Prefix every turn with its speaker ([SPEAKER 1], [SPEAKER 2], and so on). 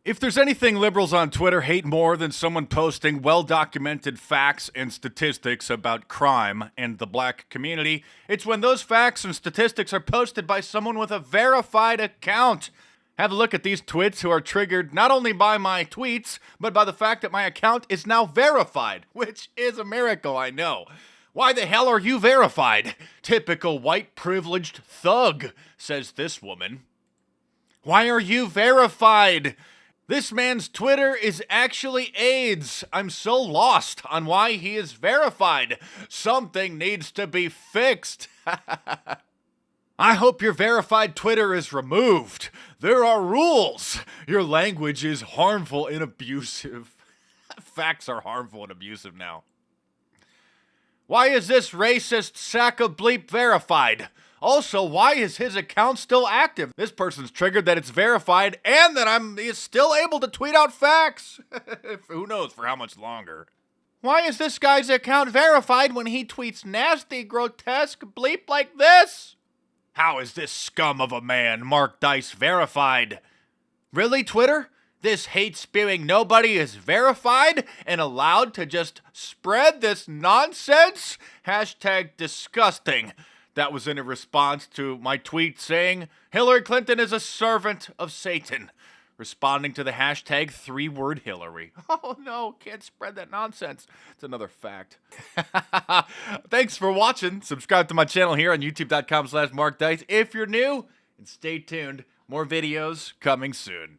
[SPEAKER 1] If there's anything liberals on Twitter hate more than someone posting well-documented facts and statistics about crime and the black community, it's when those facts and statistics are posted by someone with a verified account. Have a look at these twits who are triggered not only by my tweets, but by the fact that my account is now verified, which is a miracle, I know. Why the hell are you verified? Typical white privileged thug, says this woman. Why are you verified? This man's Twitter is actually AIDS. I'm so lost on why he is verified. Something needs to be fixed. I hope your verified Twitter is removed. There are rules. Your language is harmful and abusive. Facts are harmful and abusive now. Why is this racist sack of bleep verified? Also, why is his account still active? This person's triggered that it's verified and that he's still able to tweet out facts. Who knows for how much longer? Why is this guy's account verified when he tweets nasty, grotesque bleep like this? How is this scum of a man, Mark Dice, verified? Really, Twitter? This hate-spewing nobody is verified and allowed to just spread this nonsense? Hashtag disgusting. That was in a response to my tweet saying, Hillary Clinton is a servant of Satan. Responding to the hashtag 3-word Hillary. Oh no, can't spread that nonsense. It's another fact. Thanks for watching. Subscribe to my channel here on youtube.com/markdice if you're new. And stay tuned. More videos coming soon.